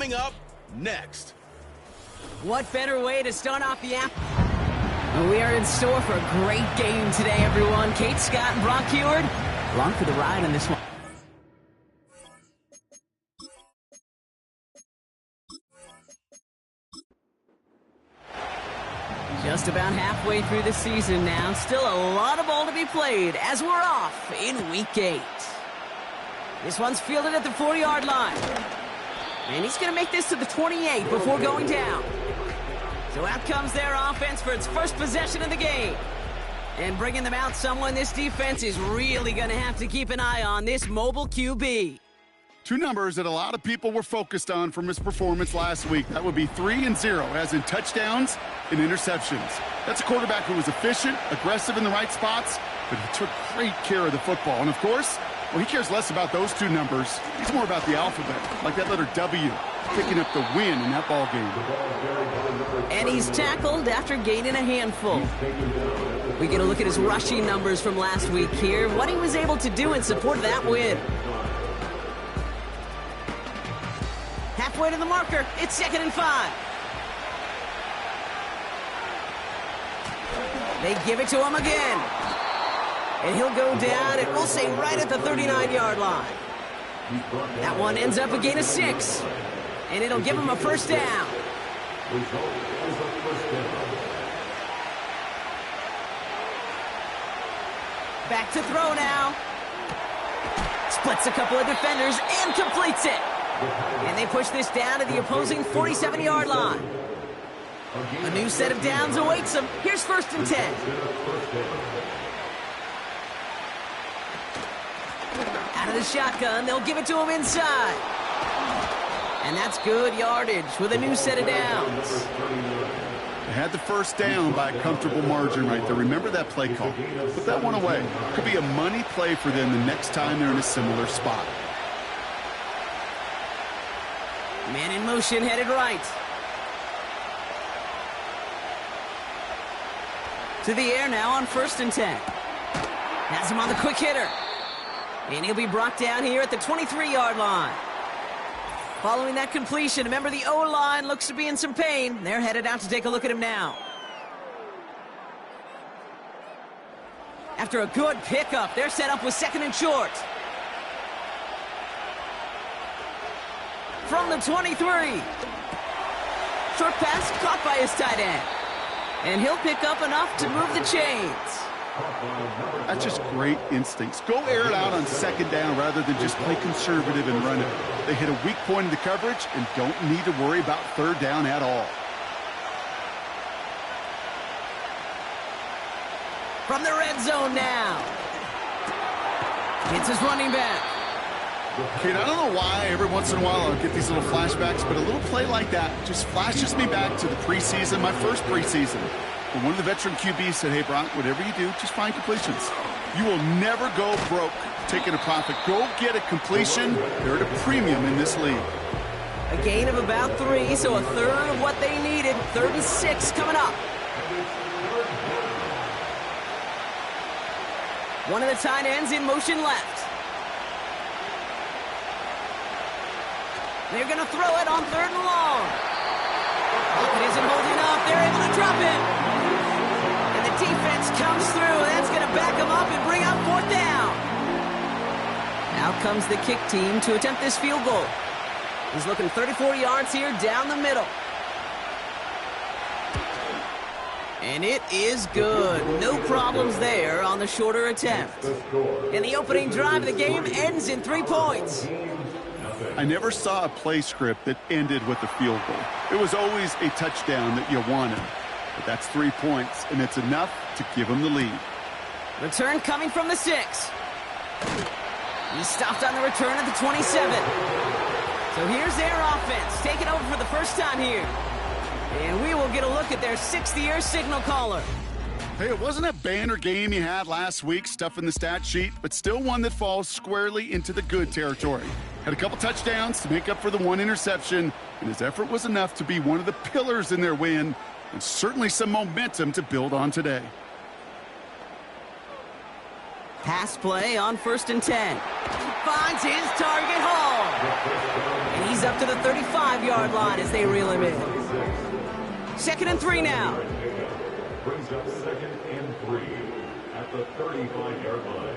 Coming up next. What better way to start off the app? We are in store for a great game today, everyone. Kate Scott and Brock Heward, along for the ride on this one. Just about halfway through the season now. Still a lot of ball to be played as we're off in Week 8. This one's fielded at the 40-yard line. And he's going to make this to the 28 before going down. So out comes their offense for its first possession of the game. And bringing them out, someone this defense is really going to have to keep an eye on, this mobile QB. Two numbers that a lot of people were focused on from his performance last week. That would be 3 and 0, as in touchdowns and interceptions. That's a quarterback who was efficient, aggressive in the right spots, but he took great care of the football. And, of course, well, he cares less about those two numbers. He's more about the alphabet, like that letter W, picking up the win in that ball game. And he's tackled after gaining a handful. We get a look at his rushing numbers from last week here, what he was able to do in support of that win. Halfway to the marker, it's 2nd and 5. They give it to him again. And he'll go down, and we'll say right at the 39-yard line. That one ends up a gain of 6. And it'll give him a first down. Back to throw now. Splits a couple of defenders and completes it. And they push this down to the opposing 47-yard line. A new set of downs awaits them. Here's 1st and 10. Out of the shotgun, they'll give it to him inside. And that's good yardage with a new set of downs. They had the first down by a comfortable margin right there. Remember that play call. Put that one away. Could be a money play for them the next time they're in a similar spot. Man in motion, headed right. To the air now on 1st and 10. Has him on the quick hitter. And he'll be brought down here at the 23-yard line. Following that completion, remember the O-line looks to be in some pain. They're headed out to take a look at him now. After a good pickup, they're set up with 2nd and short. From the 23. Short pass caught by his tight end. And he'll pick up enough to move the chains. That's just great instincts. Go air it out on 2nd down rather than just play conservative and run it. They hit a weak point in the coverage and don't need to worry about 3rd down at all. From the red zone now. It's his running back. Kate, I don't know why every once in a while I'll get these little flashbacks, but a little play like that just flashes me back to the preseason, my first preseason. When one of the veteran QBs said, hey, Brock, whatever you do, just find completions. You will never go broke taking a profit. Go get a completion. They're at a premium in this league. A gain of about 3, so a third of what they needed. 3rd and 6 coming up. One of the tight ends in motion left. They're going to throw it on 3rd and long. It isn't holding up. They're able to drop it. And the defense comes through. That's going to back them up and bring up 4th down. Out comes the kick team to attempt this field goal. He's looking 34 yards here down the middle. And it is good. No problems there on the shorter attempt. And the opening drive of the game ends in 3 points. I never saw a play script that ended with a field goal. It was always a touchdown that you wanted. But that's 3 points, and it's enough to give them the lead. Return coming from the 6. He stopped on the return at the 27. So here's their offense, taking over for the first time here. And we will get a look at their 6th-year signal caller. Hey, it wasn't a banner game he had last week, stuff in the stat sheet, but still one that falls squarely into the good territory. Had a couple touchdowns to make up for the 1 interception, and his effort was enough to be one of the pillars in their win, and certainly some momentum to build on today. Pass play on 1st and 10. Finds his target, Hall. And he's up to the 35-yard line as they reel him in. 2nd and 3 now. Brings up 2nd and 3 at the 35-yard line.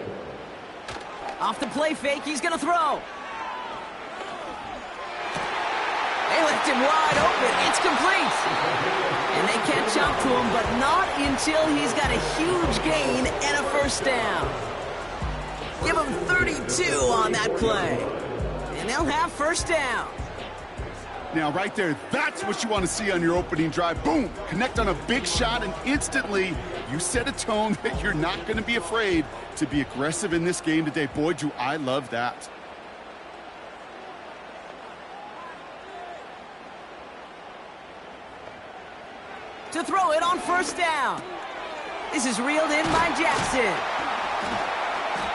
Off the play fake, he's going to throw. They left him wide open. It's complete. And they catch up to him, but not until he's got a huge gain and a first down. Give him 32 on that play. And they'll have first down. Now, right there, that's what you want to see on your opening drive. Boom! Connect on a big shot, and instantly you set a tone that you're not going to be afraid to be aggressive in this game today. Boy, do I love that. To throw it on first down. This is reeled in by Jackson.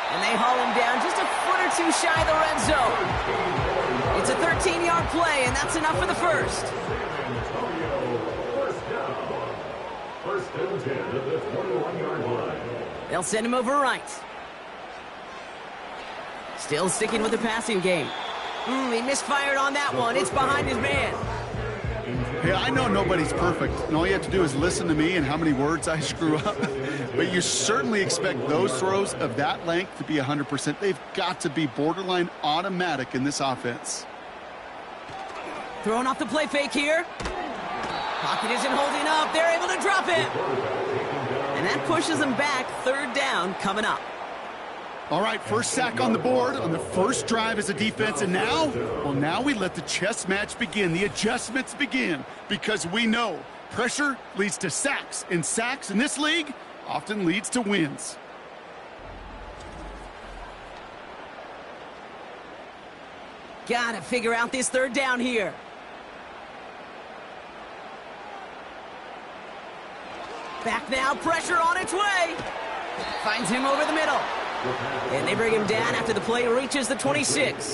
And they haul him down just a foot or two shy of the red zone. It's a 13-yard play, and that's enough for the first. First and 10 at the 21-yard line. They'll send him over right. Still sticking with the passing game. He misfired on that one. It's behind his man. Hey, I know nobody's perfect, and all you have to do is listen to me and how many words I screw up. But you certainly expect those throws of that length to be 100%. They've got to be borderline automatic in this offense. Throwing off the play fake here. Pocket isn't holding up. They're able to drop it. And that pushes them back. 3rd down coming up. All right, first sack on the board on the first drive as a defense, and now, well, now we let the chess match begin, the adjustments begin, because we know pressure leads to sacks, and sacks in this league often leads to wins. Gotta figure out this 3rd down here. Back now, pressure on its way. Finds him over the middle. And they bring him down after the play reaches the 26.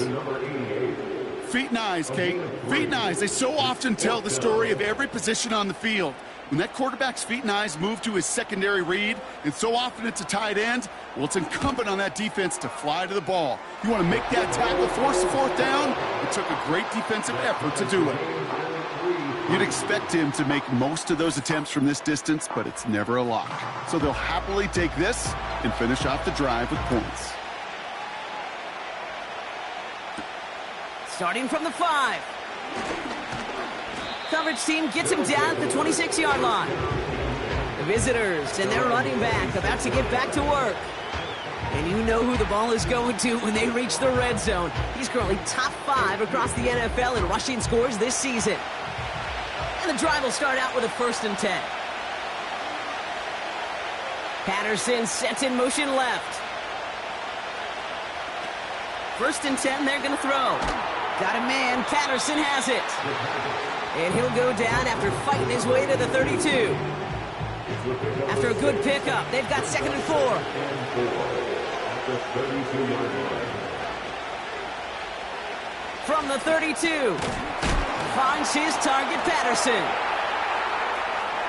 Feet and eyes, Kate. Feet and eyes. They so often tell the story of every position on the field. When that quarterback's feet and eyes move to his secondary read, and so often it's a tight end, well, it's incumbent on that defense to fly to the ball. You want to make that tackle, force the 4th down? It took a great defensive effort to do it. You'd expect him to make most of those attempts from this distance, but it's never a lock. So they'll happily take this and finish off the drive with points. Starting from the 5. Coverage team gets him down at the 26-yard line. The visitors and their running back about to get back to work. And you know who the ball is going to when they reach the red zone. He's currently top 5 across the NFL in rushing scores this season. And the drive will start out with a 1st and 10. Patterson sets in motion left. 1st and 10, they're going to throw. Got a man, Patterson has it. And he'll go down after fighting his way to the 32. After a good pickup, they've got 2nd and 4. From the 32. Finds his target, Patterson.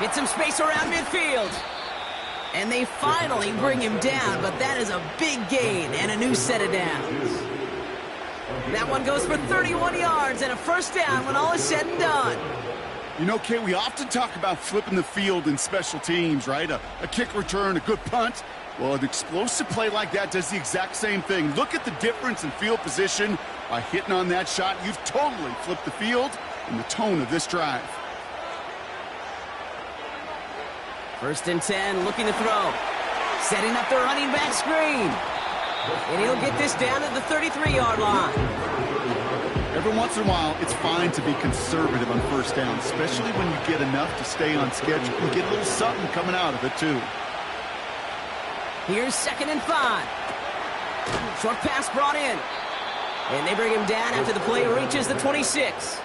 Gets some space around midfield. And they finally bring him down, but that is a big gain and a new set of downs. That one goes for 31 yards and a first down when all is said and done. You know, Kate, we often talk about flipping the field in special teams, right? A kick return, a good punt. Well, an explosive play like that does the exact same thing. Look at the difference in field position. By hitting on that shot, you've totally flipped the field and the tone of this drive. 1st and 10, looking to throw. Setting up the running back screen. And he'll get this down at the 33-yard line. Every once in a while, it's fine to be conservative on first down, especially when you get enough to stay on schedule and get a little something coming out of it, too. Here's 2nd and 5. Short pass brought in. And they bring him down after the play reaches the 26.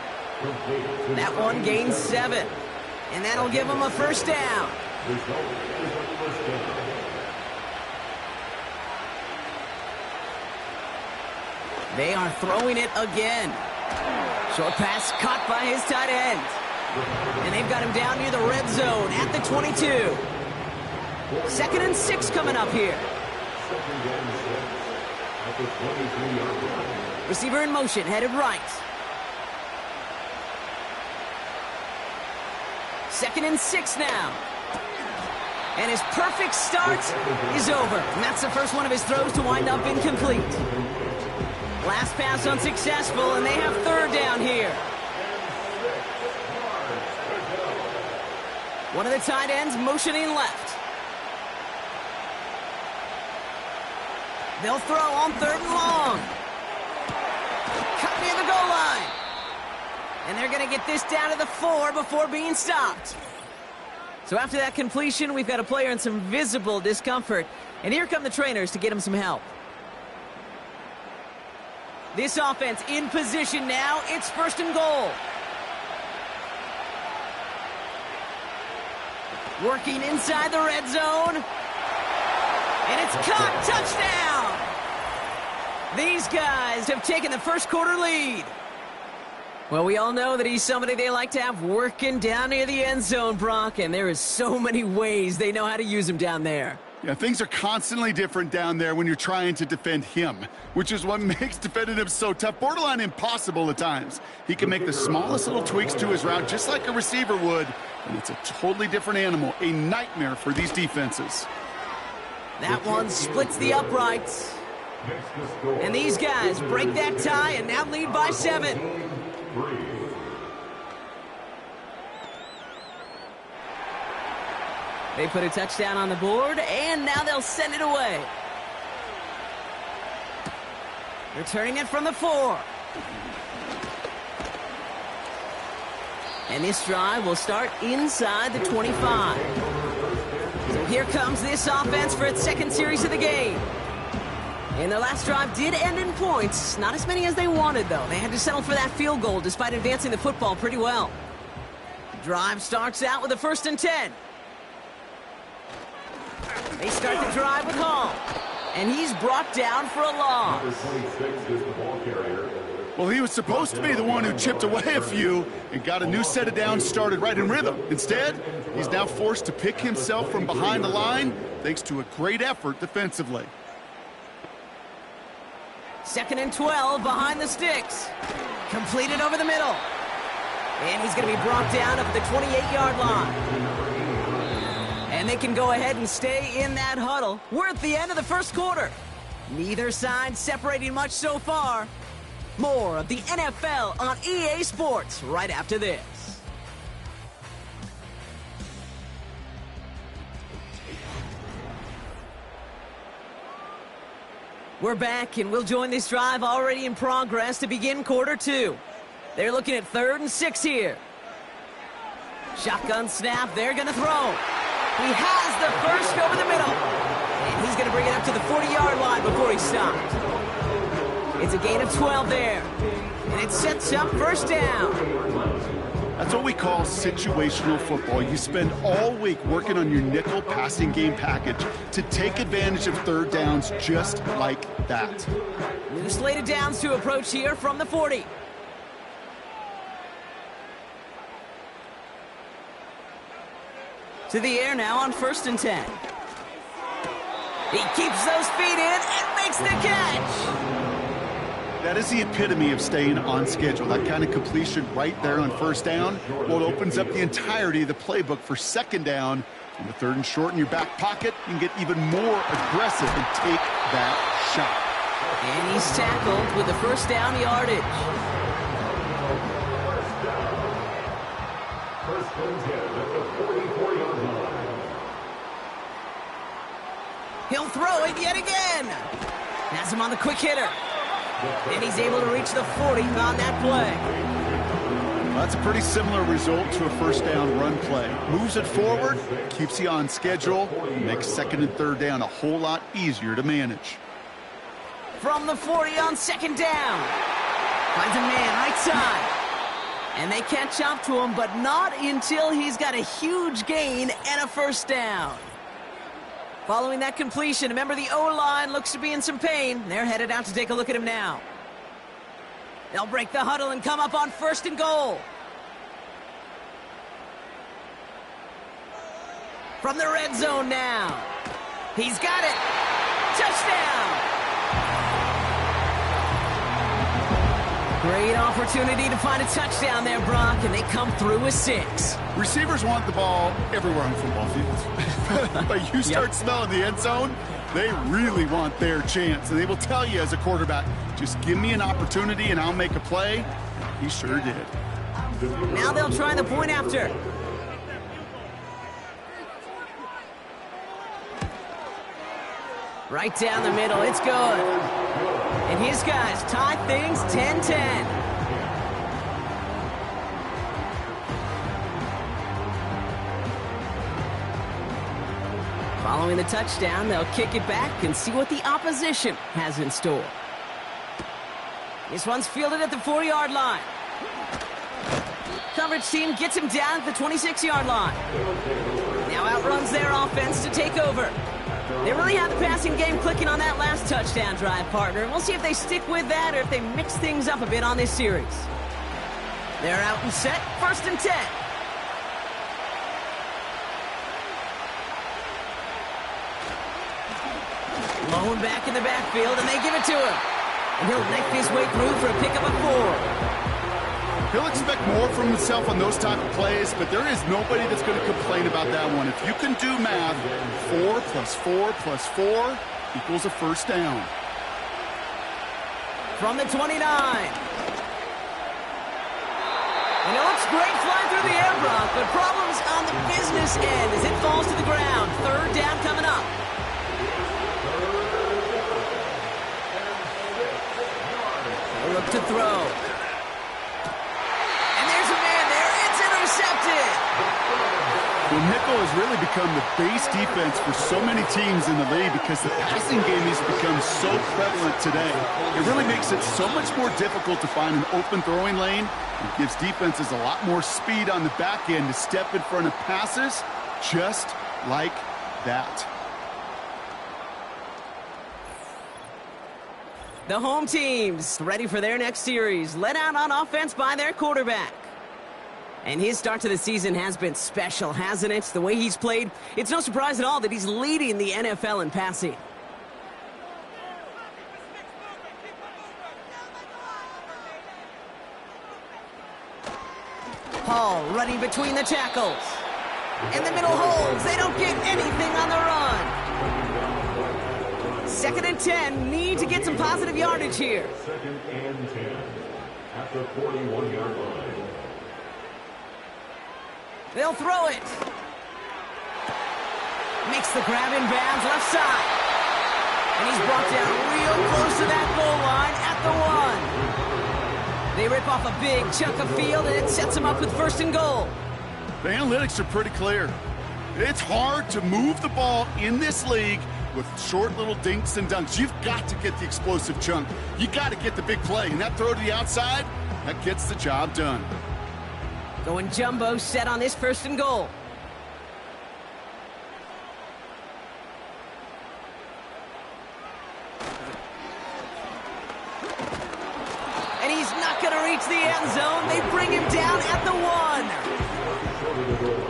That one gains 7. And that'll give him a first down. They are throwing it again. Short pass caught by his tight end. And they've got him down near the red zone at the 22. 2nd and 6 coming up here. Receiver in motion, headed right. 2nd and 6 now. And his perfect start is over. And that's the first one of his throws to wind up incomplete. Last pass unsuccessful, and they have 3rd down here. One of the tight ends motioning left. They'll throw on 3rd and long. Cut near the goal line. And they're going to get this down to the 4 before being stopped. So after that completion, we've got a player in some visible discomfort. And here come the trainers to get him some help. This offense in position now. It's 1st and goal. Working inside the red zone. And it's caught. Touchdown! These guys have taken the first quarter lead. Well, we all know that he's somebody they like to have working down near the end zone, Brock, and there is so many ways they know how to use him down there. Yeah, things are constantly different down there when you're trying to defend him, which is what makes defending him so tough, borderline impossible at times. He can make the smallest little tweaks to his route just like a receiver would, and it's a totally different animal, a nightmare for these defenses. That one splits the uprights. And these guys break that tie and now lead by 7. They put a touchdown on the board, and now they'll send it away. Returning it from the 4. And this drive will start inside the 25. So here comes this offense for its 2nd series of the game. And their last drive did end in points. Not as many as they wanted, though. They had to settle for that field goal despite advancing the football pretty well. Drive starts out with a 1st and 10. They start the drive with Hall. And he's brought down for a loss. Well, he was supposed to be the one who chipped away a few and got a new set of downs started right in rhythm. Instead, he's now forced to pick himself from behind the line thanks to a great effort defensively. 2nd and 12 behind the sticks. Completed over the middle. And he's going to be brought down up at the 28-yard line. And they can go ahead and stay in that huddle. We're at the end of the first quarter. Neither side separating much so far. More of the NFL on EA Sports right after this. We're back, and we'll join this drive already in progress to begin quarter 2. They're looking at 3rd and 6 here. Shotgun snap, they're going to throw. He has the first over the middle. And he's going to bring it up to the 40-yard line before he's stopped. It's a gain of 12 there. And it sets up 1st down. That's what we call situational football. You spend all week working on your nickel passing game package to take advantage of 3rd downs just like that. New slate of downs to approach here from the 40. To the air now on 1st and 10. He keeps those feet in and makes the catch. That is the epitome of staying on schedule. That kind of completion right there on 1st down. Well, it opens up the entirety of the playbook for 2nd down. On the 3rd and short in your back pocket, you can get even more aggressive and take that shot. And he's tackled with the 1st down yardage. He'll throw it yet again. Has him on the quick hitter. And he's able to reach the 40 on that play. Well, that's a pretty similar result to a 1st down run play. Moves it forward, keeps you on schedule, makes 2nd and 3rd down a whole lot easier to manage. From the 40 on 2nd down. Finds a man right side. And they catch up to him, but not until he's got a huge gain and a 1st down. Following that completion, remember the O-line looks to be in some pain. They're headed out to take a look at him now. They'll break the huddle and come up on 1st and goal. From the red zone now. He's got it. Touchdown. Great opportunity to find a touchdown there, Brock, and they come through with 6. Receivers want the ball everywhere on football fields. But you start smelling the end zone, they really want their chance. And they will tell you as a quarterback, just give me an opportunity and I'll make a play. He sure did. Now they'll try the point after. Right down the middle, it's good. And his guys tie things 10-10. Following the touchdown, they'll kick it back and see what the opposition has in store. This one's fielded at the 40-yard line. Coverage team gets him down at the 26-yard line. Now outruns their offense to take over. They really have the passing game clicking on that last touchdown drive, partner. We'll see if they stick with that or if they mix things up a bit on this series. They're out and set, 1st and 10. Blown back in the backfield, and they give it to him. And he'll knife his way through for a pickup of 4. He'll expect more from himself on those type of plays, but there is nobody that's going to complain about that one. If you can do math, 4 + 4 + 4 equals a first down. From the 29. You know, it's great flying through the air, Brock, but problems on the business end as it falls to the ground. 3rd down coming up. They look to throw. Well, nickel has really become the base defense for so many teams in the league because the passing game has become so prevalent today. It really makes it so much more difficult to find an open throwing lane. It gives defenses a lot more speed on the back end to step in front of passes just like that. The home teams ready for their next series, led out on offense by their quarterback. And his start to the season has been special, hasn't it? The way he's played, it's no surprise at all that he's leading the NFL in passing. Hall running between the tackles. In the middle holes, they don't get anything on the run. 2nd and 10, need to get some positive yardage here. 2nd and 10 at the 41-yard line. They'll throw it. Makes the grab in bounds left side. And he's brought down real close to that goal line at the 1. They rip off a big chunk of field, and it sets them up with 1st and goal. The analytics are pretty clear. It's hard to move the ball in this league with short little dinks and dunks. You've got to get the explosive chunk. You got to get the big play. And that throw to the outside, that gets the job done. Going jumbo set on this 1st and goal. And he's not going to reach the end zone. They bring him down at the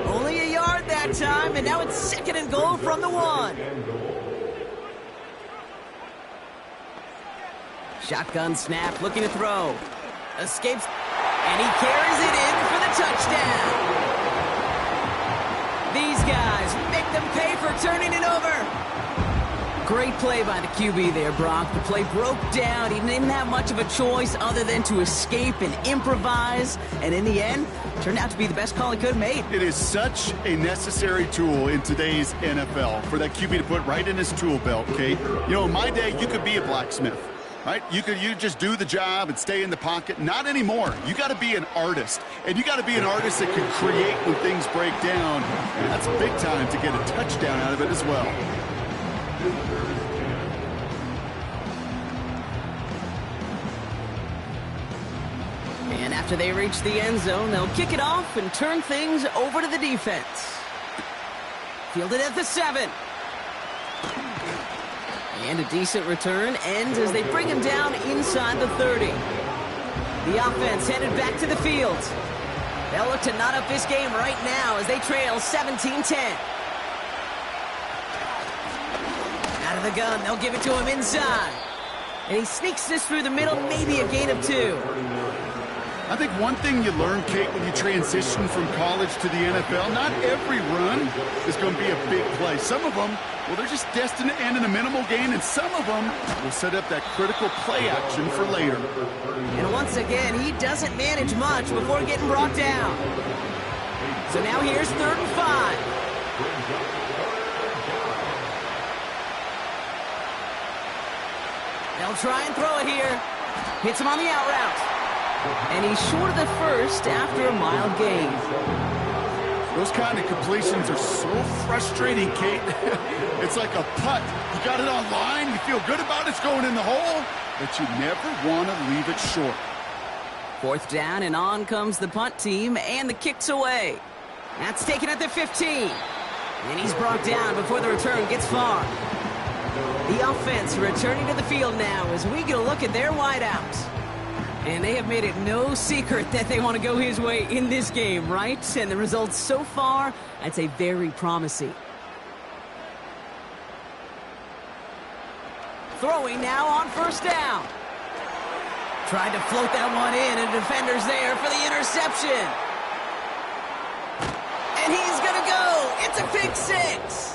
1. Only a yard that time, and now it's 2nd and goal from the 1. Shotgun snap, looking to throw. Escapes. And he carries it in for the touchdown. These guys make them pay for turning it over. Great play by the QB there, Brock. The play broke down. He didn't have much of a choice other than to escape and improvise. And in the end, turned out to be the best call he could have made. It is such a necessary tool in today's NFL for that QB to put right in his tool belt, Kate. You know, in my day, you could be a blacksmith. Right? You just do the job and stay in the pocket. Not anymore. You got to be an artist. And you got to be an artist that can create when things break down. And that's big time to get a touchdown out of it as well. And after they reach the end zone, they'll kick it off and turn things over to the defense. Fielded at the 7. And a decent return ends as they bring him down inside the 30. The offense headed back to the field. They'll look to knot up this game right now as they trail 17-10. Out of the gun, they'll give it to him inside. And he sneaks this through the middle, maybe a gain of 2. I think one thing you learn, Kate, when you transition from college to the NFL, not every run is going to be a big play. Some of them, well, they're just destined to end in a minimal gain, and some of them will set up that critical play action for later. And once again, he doesn't manage much before getting brought down. So now here's 3rd and 5. They'll try and throw it here. Hits him on the out route. And he's short of the first after a mild gain. Those kind of completions are so frustrating, Kate. It's like a putt. You got it on line, you feel good about it's going in the hole, but you never want to leave it short. 4th down, and on comes the punt team, and the kick's away. That's taken at the 15. And he's brought down before the return gets far. The offense returning to the field now as we get a look at their wideouts. And they have made it no secret that they want to go his way in this game, right? And the results so far, I'd say very promising. Throwing now on 1st down. Tried to float that one in, and defender's there for the interception. And he's going to go. It's a pick 6.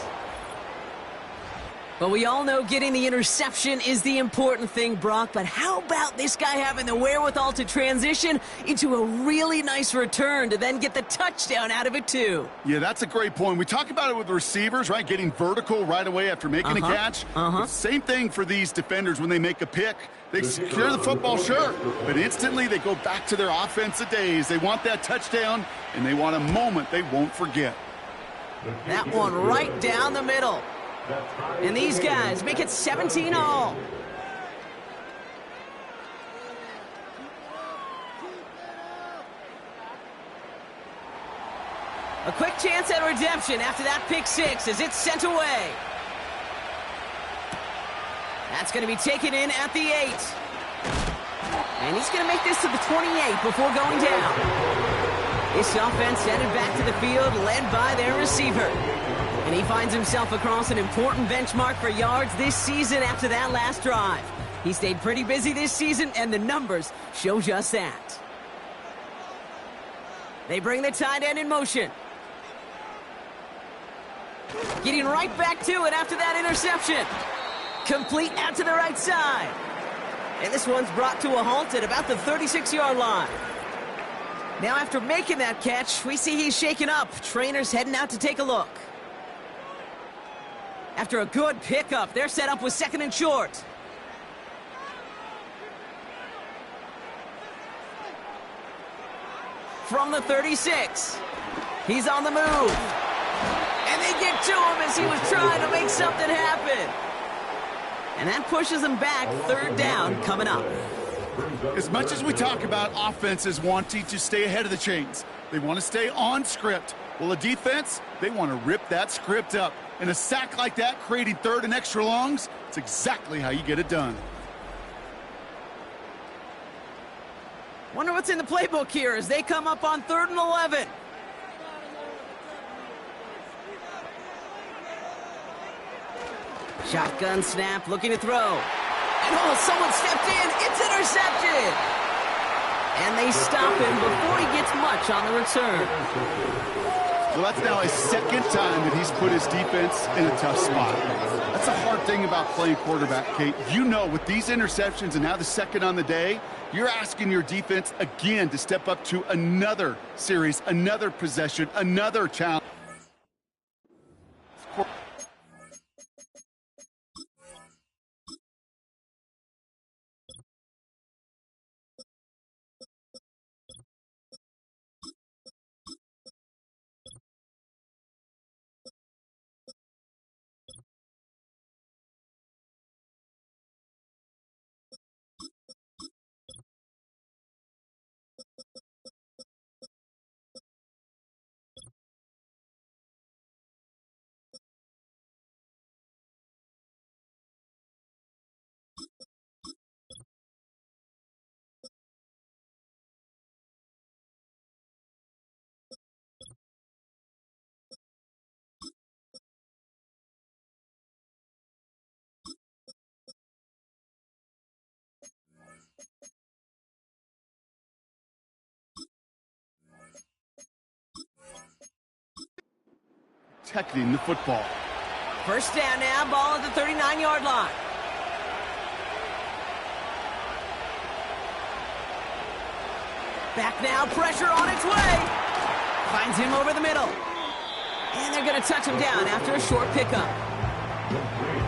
But we all know getting the interception is the important thing, Brock. But how about this guy having the wherewithal to transition into a really nice return to then get the touchdown out of it, too? Yeah, that's a great point. We talk about it with receivers, right? Getting vertical right away after making a catch. Same thing for these defenders when they make a pick. They secure the football, sure, but instantly they go back to their offensive days. They want that touchdown, and they want a moment they won't forget. That one right down the middle. And these guys make it 17 all. A quick chance at redemption after that pick 6 as it's sent away. That's going to be taken in at the 8. And he's going to make this to the 28 before going down. This offense headed back to the field, led by their receiver. And he finds himself across an important benchmark for yards this season after that last drive. He stayed pretty busy this season, and the numbers show just that. They bring the tight end in motion. Getting right back to it after that interception. Complete out to the right side. And this one's brought to a halt at about the 36-yard line. Now after making that catch, we see he's shaken up. Trainers heading out to take a look. After a good pickup, they're set up with 2nd and short. From the 36. He's on the move. And they get to him as he was trying to make something happen. And that pushes him back. 3rd down coming up. As much as we talk about offenses wanting to stay ahead of the chains, they want to stay on script. Well, a defense, they want to rip that script up. And a sack like that, creating 3rd and extra longs, it's exactly how you get it done. Wonder what's in the playbook here as they come up on 3rd and 11. Shotgun snap, looking to throw. And oh, someone stepped in. It's intercepted. And they stop him before he gets much on the return. Well, that's now his 2nd time that he's put his defense in a tough spot. That's a hard thing about playing quarterback, Kate. You know, with these interceptions and now the 2nd on the day, you're asking your defense again to step up to another series, another possession, another challenge. protecting the football. First down now, ball at the 39-yard line. Back now, pressure on its way. Finds him over the middle. And they're going to touch him down after a short pickup.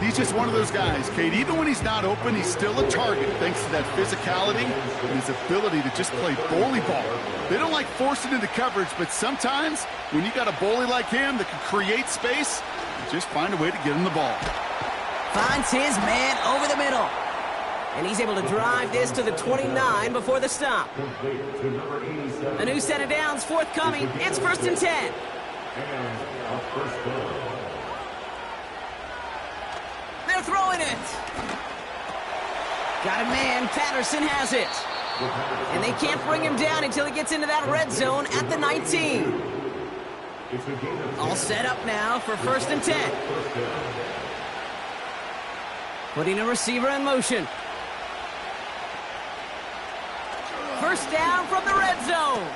He's just one of those guys, Kate. Even when he's not open, he's still a target thanks to that physicality and his ability to just play bully ball. They don't like forcing into coverage, but sometimes when you got a bully like him that can create space, you just find a way to get him the ball. Finds his man over the middle. And he's able to drive this to the 29 before the stop. A new set of downs forthcoming. It's 1st and 10. They're throwing it. Got a man. Patterson has it. And they can't bring him down until he gets into that red zone at the 19. All set up now for 1st and 10. Putting a receiver in motion. First down from the red zone.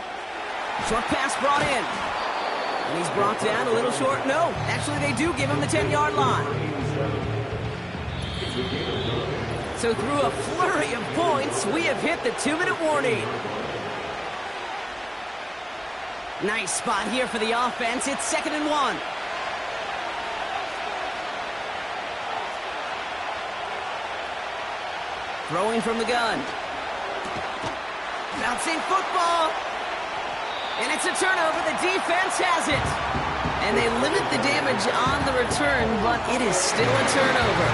Short pass brought in. And he's brought down a little short. No, actually they do give him the 10-yard line. So through a flurry of points, we have hit the 2-minute warning. Nice spot here for the offense. It's 2nd and 1. Throwing from the gun. Bouncing football. And it's a turnover. The defense has it. And they limit the damage on the return, but it is still a turnover.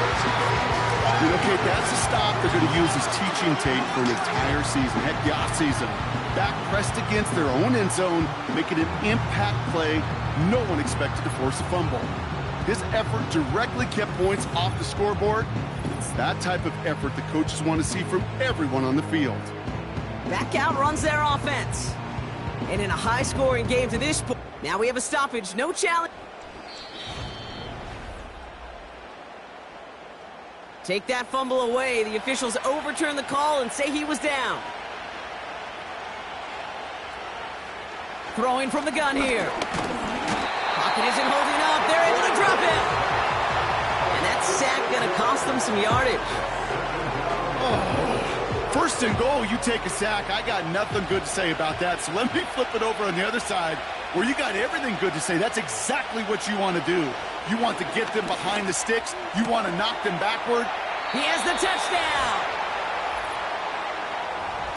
Okay, that's a stop they're going to use as teaching tape for an entire season. Heck, the offseason. Back pressed against their own end zone, making an impact play. No one expected to force a fumble. His effort directly kept points off the scoreboard. It's that type of effort the coaches want to see from everyone on the field. Back out runs their offense. And in a high-scoring game to this point, now we have a stoppage, no challenge. Take that fumble away. The officials overturn the call and say he was down. Throwing from the gun here. Pocket isn't holding up. They're able to drop it. And that sack going to cost them some yardage. Oh. 1st and goal, you take a sack. I got nothing good to say about that. So let me flip it over on the other side where you got everything good to say. That's exactly what you want to do. You want to get them behind the sticks. You want to knock them backward. He has the touchdown.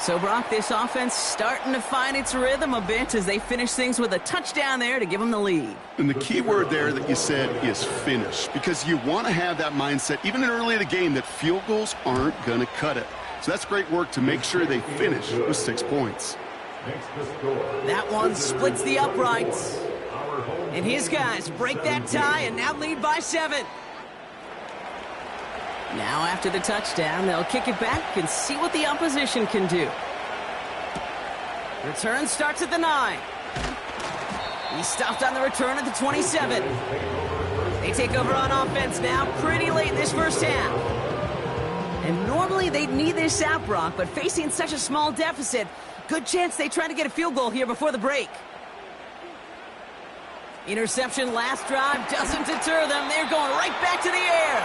So, Brock, this offense starting to find its rhythm a bit as they finish things with a touchdown there to give them the lead. And the key word there that you said is finish, because you want to have that mindset, even early in the game, that field goals aren't going to cut it. So that's great work to make sure they finish with 6 points. That one splits the uprights. And his guys break that tie and now lead by 7. Now after the touchdown, they'll kick it back and see what the opposition can do. Return starts at the 9. He's stopped on the return at the 27. They take over on offense now pretty late in this first half. And normally they'd need this out, Brock, but facing such a small deficit, good chance they try to get a field goal here before the break. Interception last drive doesn't deter them. They're going right back to the air.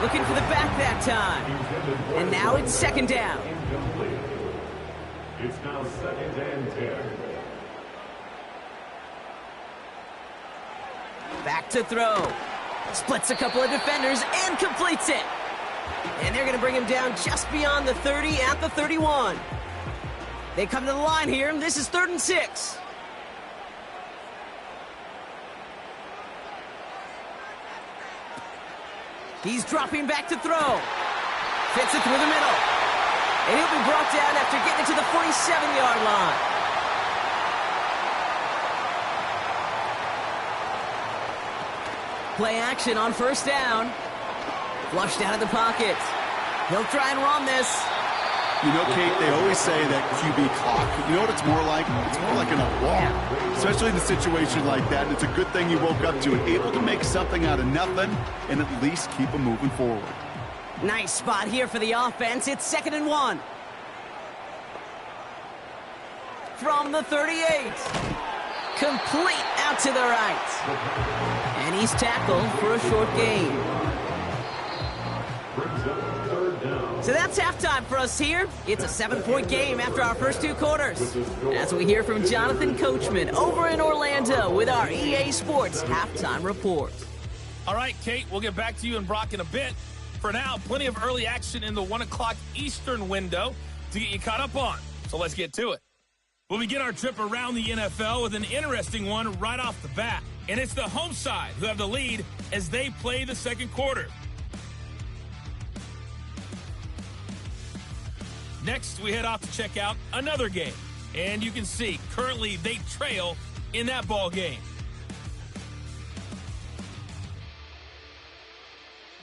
Looking for the back that time. And now it's 2nd down. It's now 2nd and 10. Back to throw. Splits a couple of defenders and completes it. And they're going to bring him down just beyond the 30 at the 31. They come to the line here, and this is 3rd and 6. He's dropping back to throw. Fits it through the middle. And he'll be brought down after getting it to the 47-yard line. Play action on 1st down. Flushed out of the pocket. He'll try and run this. You know, Kate, they always say that QB clock. You know what it's more like? It's more like an alarm, especially in a situation like that. And it's a good thing you woke up to it, able to make something out of nothing and at least keep them moving forward. Nice spot here for the offense. It's 2nd and 1. From the 38. complete out to the right. And he's tackled for a short gain. Brings up third down. So that's halftime for us here. It's a 7-point game after our first 2 quarters. As we hear from Jonathan Coachman over in Orlando with our EA Sports Halftime Report. All right, Kate, we'll get back to you and Brock in a bit. For now, plenty of early action in the 1 o'clock Eastern window to get you caught up on. So let's get to it. We'll begin our trip around the NFL with an interesting one right off the bat. And it's the home side who have the lead as they play the second quarter. Next, we head off to check out another game. And you can see, currently they trail in that ball game.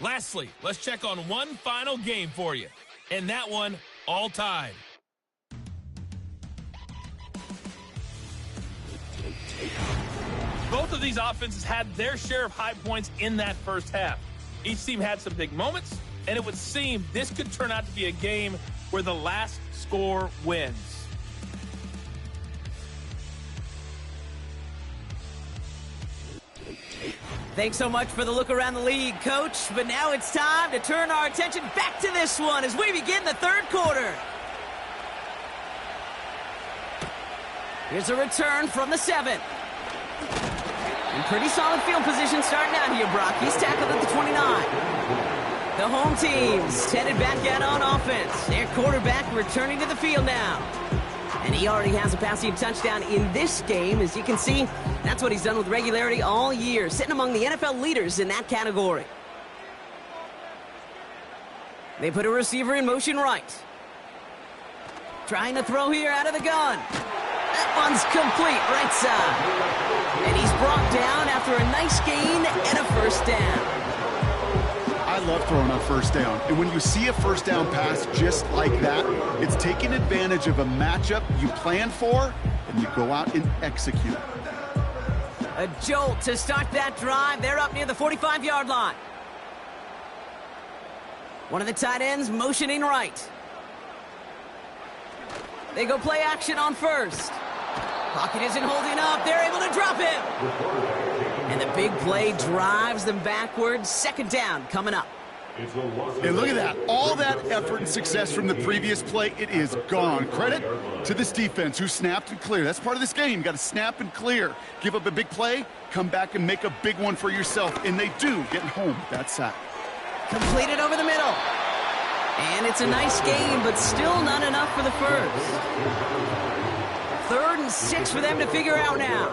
Lastly, let's check on one final game for you. And that one, all tied. Both of these offenses had their share of high points in that first half. Each team had some big moments, and it would seem this could turn out to be a game where the last score wins. Thanks so much for the look around the league, Coach. But now it's time to turn our attention back to this one as we begin the third quarter. Here's a return from the 7. In pretty solid field position starting out here, Brock. He's tackled at the 29. The home team's headed back out on offense. Their quarterback returning to the field now. And he already has a passing touchdown in this game. As you can see, that's what he's done with regularity all year, sitting among the NFL leaders in that category. They put a receiver in motion right. Trying to throw here out of the gun. That one's complete right side. And he's brought down after a nice gain and a first down. I love throwing on first down. And when you see a first down pass just like that, it's taking advantage of a matchup you planned for, and you go out and execute. A jolt to start that drive. They're up near the 45-yard line. One of the tight ends motioning right. They go play action on first. Pocket isn't holding up. They're able to drop him. And the big play drives them backwards. Second down coming up. And look at that. All that effort and success from the previous play, it is gone. Credit to this defense who snapped and cleared. That's part of this game. You got to snap and clear. Give up a big play, come back and make a big one for yourself. And they do, getting home with that sack. Completed over the middle. And it's a nice game, but still not enough for the first. 3rd and 6 for them to figure out now.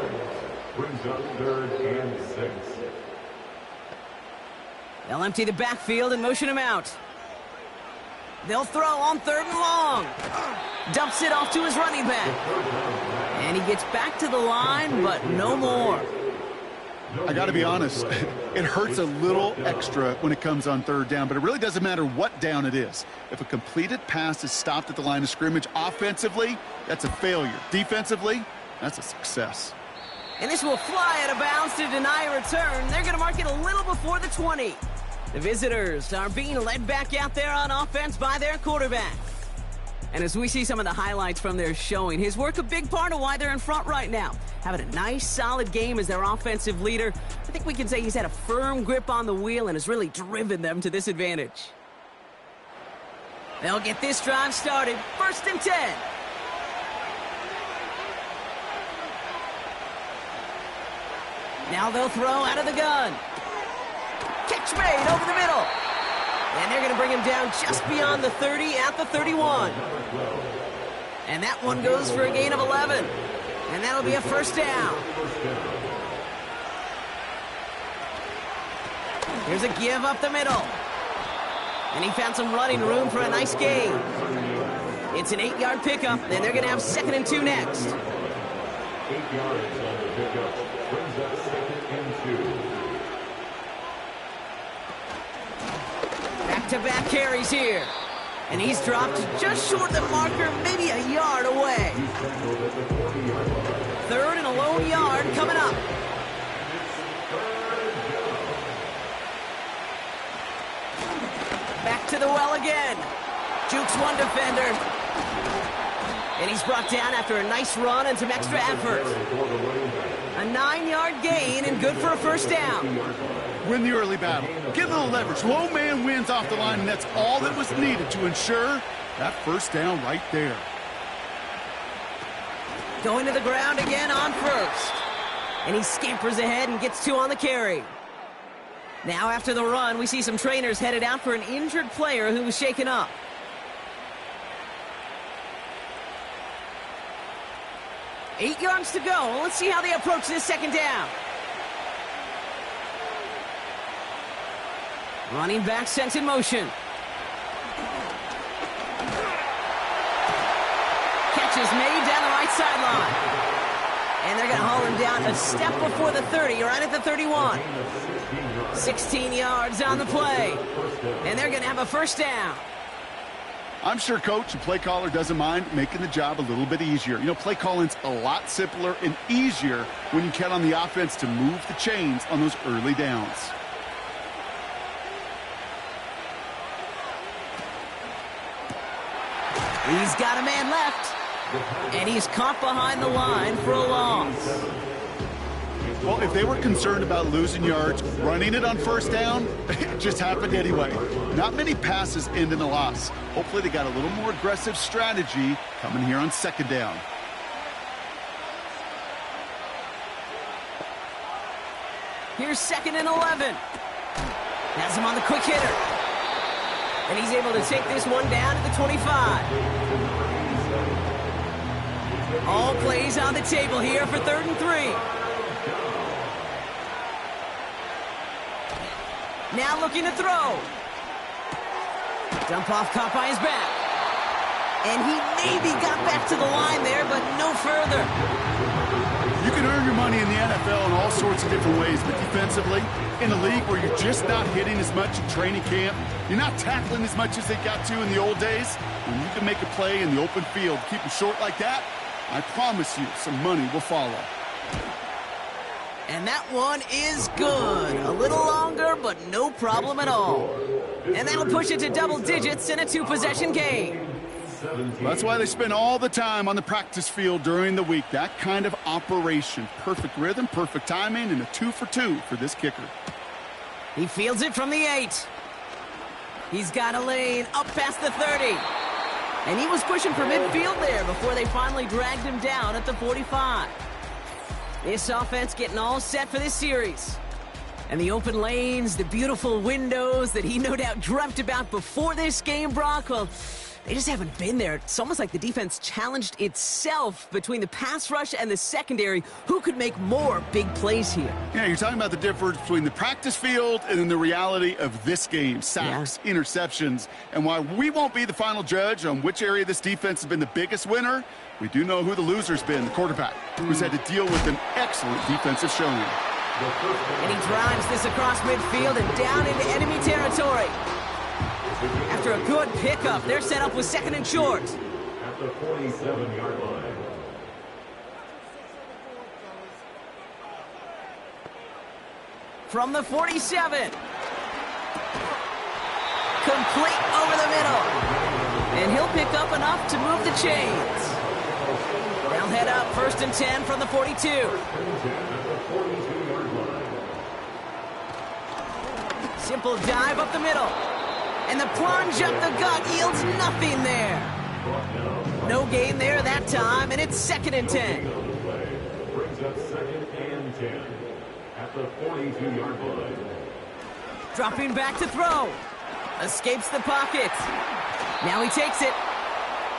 Brings up 3rd and 6. They'll empty the backfield and motion him out. They'll throw on 3rd and long. Dumps it off to his running back. And he gets back to the line, but no more. I got to be honest, it hurts a little extra when it comes on 3rd down, but it really doesn't matter what down it is. If a completed pass is stopped at the line of scrimmage, offensively, that's a failure. Defensively, that's a success. And this will fly out of bounds to deny a return. They're going to mark it a little before the 20. The visitors are being led back out there on offense by their quarterback. And as we see some of the highlights from their showing, his work a big part of why they're in front right now. Having a nice, solid game as their offensive leader. I think we can say he's had a firm grip on the wheel and has really driven them to this advantage. They'll get this drive started. 1st and 10. Now they'll throw out of the gun. Catch made over the middle. And they're going to bring him down just beyond the 30 at the 31. And that one goes for a gain of 11. And that'll be a first down. Here's a give up the middle. And he found some running room for a nice gain. It's an 8-yard pickup. Then they're going to have 2nd and 2 next. 8 yards on the pickup. Brings up 2nd and 2. Back-to-back carries here. And he's dropped just short of the marker, maybe a yard away. 3rd and a lone yard coming up. Back to the well again. Jukes one defender. And he's brought down after a nice run and some extra effort. 9-yard gain and good for a first down. Win the early battle. Get a little leverage. Low man wins off the line, and that's all that was needed to ensure that first down right there. Going to the ground again on first. And he scampers ahead and gets 2 on the carry. Now after the run, we see some trainers headed out for an injured player who was shaken up. Eight yards to go. Let's see how they approach this second down. Running back sent in motion. Catch is made down the right sideline. And they're going to haul him down a step before the 30, right at the 31. 16 yards on the play. And they're going to have a first down. I'm sure coach and play caller doesn't mind making the job a little bit easier. You know, play calling's a lot simpler and easier when you count on the offense to move the chains on those early downs. He's got a man left. And he's caught behind the line for a loss. Well, if they were concerned about losing yards, running it on first down, it just happened anyway. Not many passes end in a loss. Hopefully they got a little more aggressive strategy coming here on second down. Here's 2nd and 11. Has him on the quick hitter. And he's able to take this one down to the 25. All plays on the table here for 3rd and 3. Now looking to throw. Dump off caught by his back. And he maybe got back to the line there, but no further. You can earn your money in the NFL in all sorts of different ways, but defensively, in a league where you're just not hitting as much in training camp, you're not tackling as much as they got to in the old days, when you can make a play in the open field, keep them short like that, I promise you some money will follow. And that one is good. A little longer, but no problem at all. And that'll push it to double digits in a 2-possession game. That's why they spend all the time on the practice field during the week. That kind of operation. Perfect rhythm, perfect timing, and a 2-for-2 for this kicker. He fields it from the 8. He's got a lane up past the 30. And he was pushing for midfield there before they finally dragged him down at the 45. This offense getting all set for this series. And the open lanes, the beautiful windows that he no doubt dreamt about before this game, Brock, well, they just haven't been there. It's almost like the defense challenged itself between the pass rush and the secondary. Who could make more big plays here? Yeah, you're talking about the difference between the practice field and then the reality of this game. Sacks, interceptions. And while we won't be the final judge on which area this defense has been the biggest winner, we do know who the loser's been, the quarterback, who's had to deal with an excellent defensive showing. And he drives this across midfield and down into enemy territory. After a good pickup, they're set up with 2nd and short. At the 47-yard line. From the 47. Complete over the middle. And he'll pick up enough to move the chains. They'll head up 1st and 10 from the 42. Simple dive up the middle. And the plunge up the gut yields nothing there. No gain there that time, and it's 2nd and 10. Brings up 2nd and 10 at the 42-yard line. Dropping back to throw. Escapes the pocket. Now he takes it.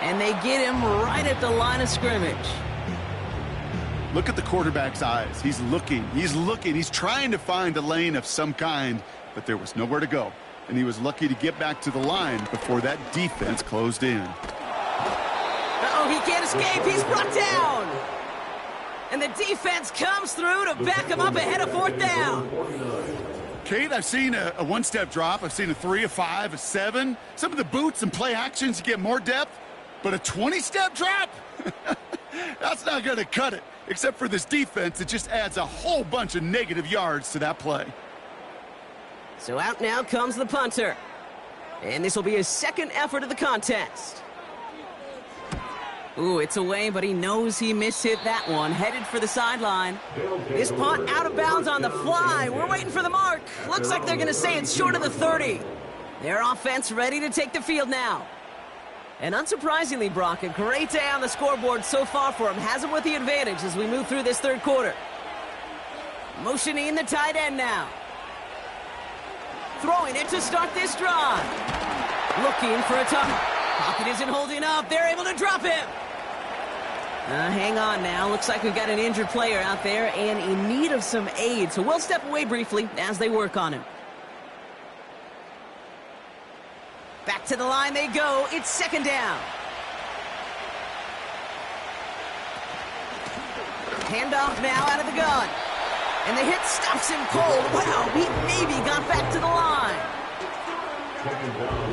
And they get him right at the line of scrimmage. Look at the quarterback's eyes. He's looking. He's trying to find a lane of some kind, but there was nowhere to go. And he was lucky to get back to the line before that defense closed in. Uh-oh, he can't escape. He's brought down. And the defense comes through to back him up ahead of 4th down. Kate, I've seen a one-step drop. I've seen a 3, a 5, a 7. Some of the boots and play actions get more depth, but a 20-step drop? That's not going to cut it, except for this defense that just adds a whole bunch of negative yards to that play. So out now comes the punter. And this will be his 2nd effort of the contest. Ooh, it's away, but he knows he mishit that one. Headed for the sideline. This punt out of bounds on the fly. We're waiting for the mark. Looks like they're going to say it's short of the 30. Their offense ready to take the field now. And unsurprisingly, Brock, a great day on the scoreboard so far for him. Has him with the advantage as we move through this third quarter. Motioning the tight end now. Throwing it to start this drive. Looking for a tunnel. Pocket isn't holding up. They're able to drop him. Hang on now. Looks like we've got an injured player out there and in need of some aid. So we'll step away briefly as they work on him. Back to the line they go. It's second down. Handoff now out of the gun. And the hit stops him cold. Wow, he maybe got back to the line.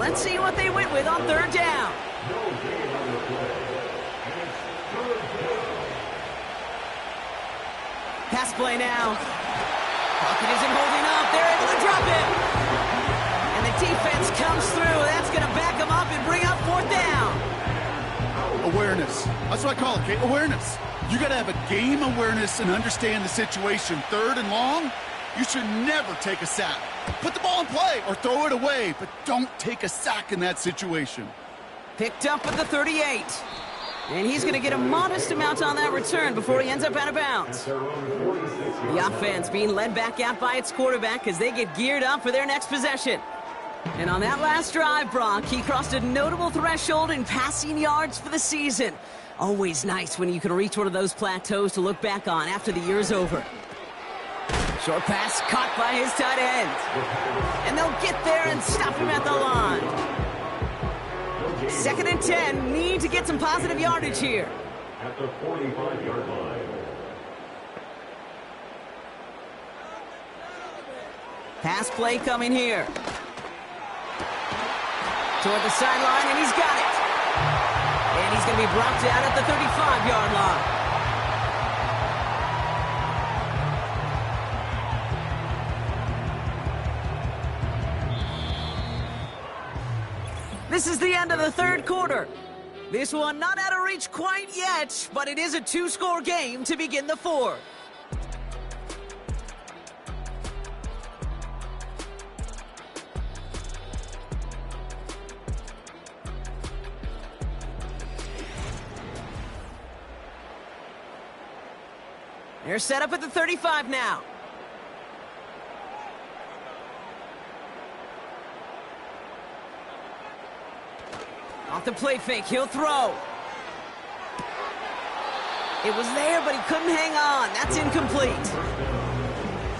Let's see what they went with on third down. Pass play now. Pocket isn't holding up. They're able to drop it. And the defense comes through. That's going to back them up and bring up fourth down. Awareness. That's what I call it, Kate. Awareness. You got to have a game awareness and understand the situation. Third and long, you should never take a sack. Put the ball in play or throw it away, but don't take a sack in that situation. Picked up at the 38. And he's going to get a modest amount on that return before he ends up out of bounds. The offense being led back out by its quarterback as they get geared up for their next possession. And on that last drive, Brock, he crossed a notable threshold in passing yards for the season. Always nice when you can reach one of those plateaus to look back on after the year's over. Short pass caught by his tight end. And they'll get there and stop him at the line. Second and 10, need to get some positive yardage here. At the 45-yard line. Pass play coming here. Toward the sideline, and he's got it. And he's going to be brought down at the 35-yard line. This is the end of the third quarter. This one not out of reach quite yet, but it is a two-score game to begin the fourth. They're set up at the 35 now. Off the play fake, he'll throw. It was there, but he couldn't hang on. That's incomplete.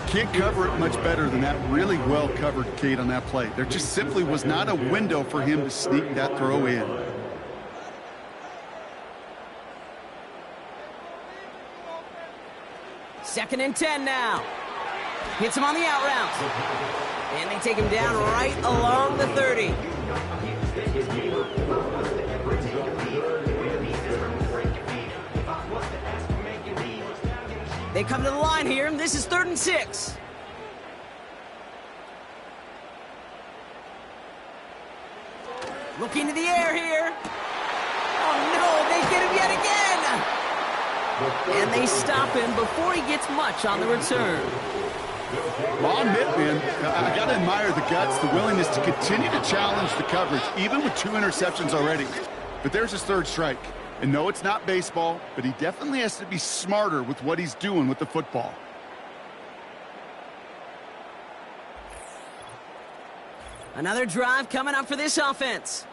Can't cover it much better than that. Really well covered, Kate, on that play. There just simply was not a window for him to sneak that throw in. Second and 10 now. Hits him on the out route. And they take him down right along the 30. They come to the line here, and this is 3rd and 6. Looking to the air here. Oh, no, they get him yet again. And they stop him before he gets much on the return. Well, I'll admit, man, I got to admire the guts, the willingness to continue to challenge the coverage, even with 2 interceptions already. But there's his 3rd strike. And no, it's not baseball, but he definitely has to be smarter with what he's doing with the football. Another drive coming up for this offense.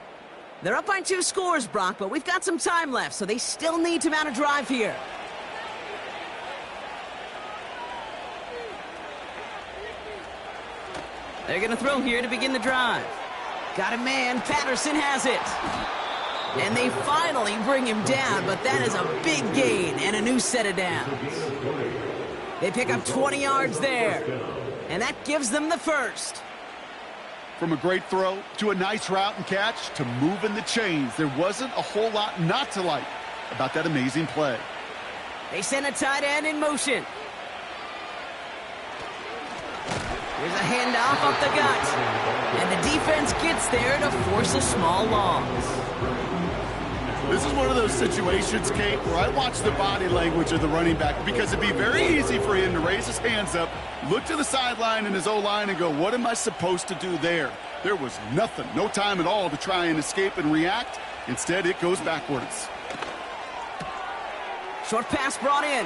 They're up by 2 scores, Brock, but we've got some time left, so they still need to mount a drive here. They're going to throw here to begin the drive. Got a man. Patterson has it. And they finally bring him down, but that is a big gain and a new set of downs. They pick up 20 yards there, and that gives them the first. From a great throw to a nice route and catch to moving the chains, there wasn't a whole lot not to like about that amazing play. They send a tight end in motion. Here's a handoff up the gut. And the defense gets there to force a small loss. This is one of those situations, Kate, where I watch the body language of the running back because it'd be very easy for him to raise his hands up, look to the sideline in his O-line and go, what am I supposed to do there? There was nothing, no time at all to try and escape and react. Instead, it goes backwards. Short pass brought in.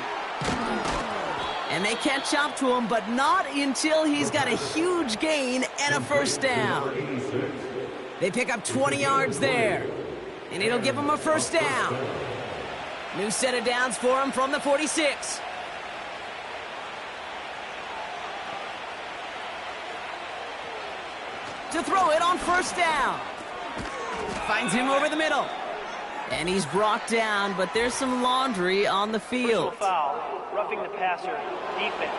And they catch up to him, but not until he's got a huge gain and a first down. They pick up 20 yards there. And it'll give him a first down. New set of downs for him from the 46. To throw it on first down. Finds him over the middle. And he's brought down, but there's some laundry on the field. Personal foul, roughing the passer, defense.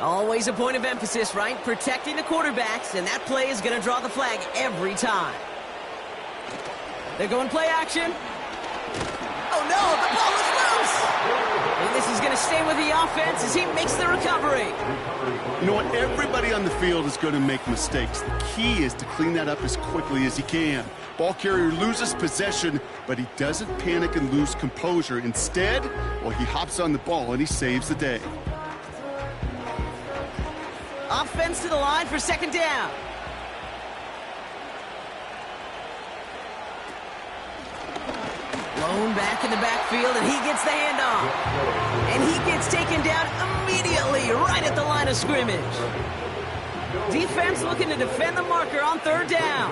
Always a point of emphasis, right? Protecting the quarterbacks, and that play is going to draw the flag every time. They're going play action. Oh no, the ball is loose! And this is going to stay with the offense as he makes the recovery. You know what? Everybody on the field is going to make mistakes. The key is to clean that up as quickly as he can. Ball carrier loses possession, but he doesn't panic and lose composure. Instead, well, he hops on the ball and he saves the day. Offense to the line for second down. Blown back in the backfield, and he gets the handoff. And he gets taken down immediately right at the line of scrimmage. Defense looking to defend the marker on third down.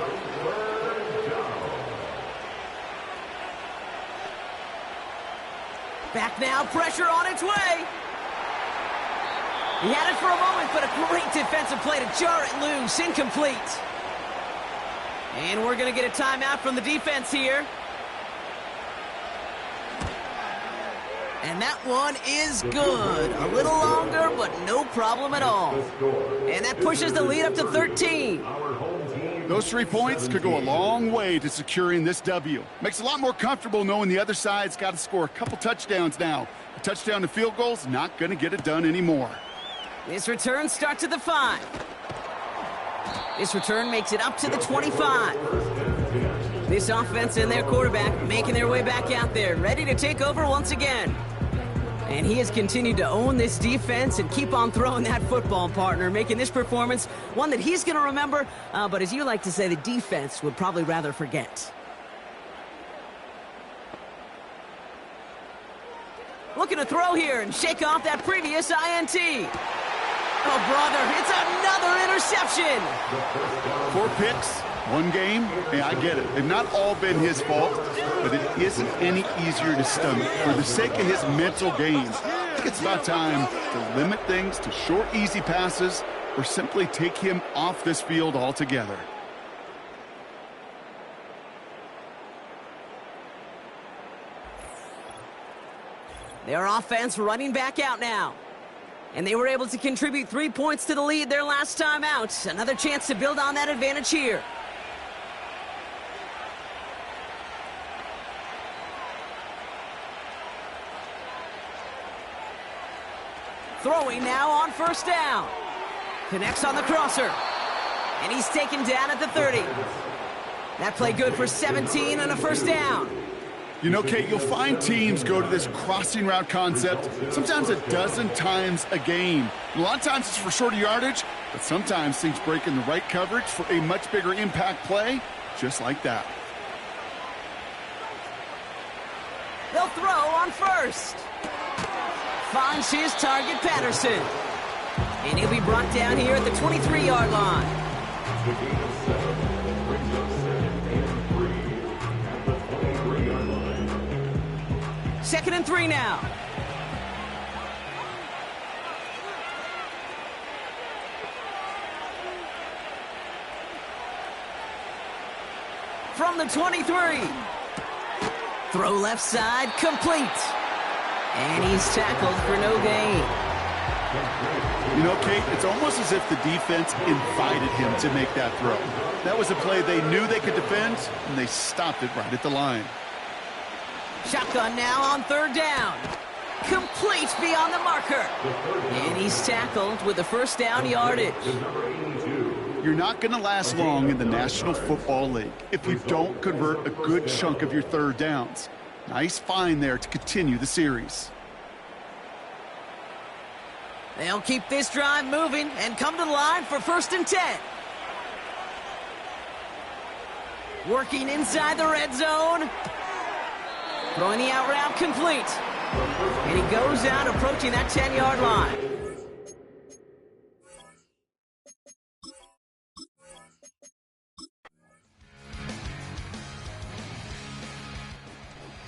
Back now, pressure on its way. He had it for a moment, but a great defensive play to jar it loose. Incomplete. And we're going to get a timeout from the defense here. And that one is good. A little longer, but no problem at all. And that pushes the lead up to 13. Those 3 points could go a long way to securing this W. Makes it a lot more comfortable knowing the other side's got to score a couple touchdowns now. A touchdown to field goal's not going to get it done anymore. This return starts at the 5. This return makes it up to the 25. This offense and their quarterback making their way back out there, ready to take over once again. And he has continued to own this defense and keep on throwing that football, partner, making this performance one that he's going to remember, but as you like to say, the defense would probably rather forget. Looking to throw here and shake off that previous INT. Oh, brother, it's another interception. 4 picks, 1 game. Hey, I get it. They've not all been his fault, but it isn't any easier to stomach. For the sake of his mental gains, I think it's about time to limit things to short, easy passes or simply take him off this field altogether. Their offense running back out now. And they were able to contribute 3 points to the lead their last time out. Another chance to build on that advantage here. Throwing now on first down. Connects on the crosser. And he's taken down at the 30. That play good for 17 and a first down. You know, Kate, you'll find teams go to this crossing route concept sometimes a dozen times a game. A lot of times it's for shorter yardage, but sometimes things break in the right coverage for a much bigger impact play, just like that. They'll throw on first. Finds his target, Patterson. And he'll be brought down here at the 23-yard line. The game of 7 brings up 2nd and 3 at the 23-yard line. 2nd and 3 now. From the 23. Throw left side, complete. And he's tackled for no gain. You know, Kate, it's almost as if the defense invited him to make that throw. That was a play they knew they could defend, and they stopped it right at the line. Shotgun now on third down. Complete beyond the marker. And he's tackled with the first down yardage. Number 82, You're not going to last long in the National Football League if you don't convert a good chunk of your third downs. Nice find there to continue the series. They'll keep this drive moving and come to the line for 1st and 10. Working inside the red zone. Throwing the out route complete. And he goes out approaching that 10-yard line.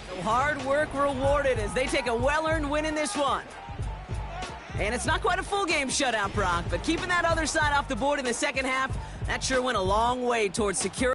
So hard work rewarded as they take a well-earned win in this one. And it's not quite a full game shutout, Brock, but keeping that other side off the board in the second half, that sure went a long way towards securing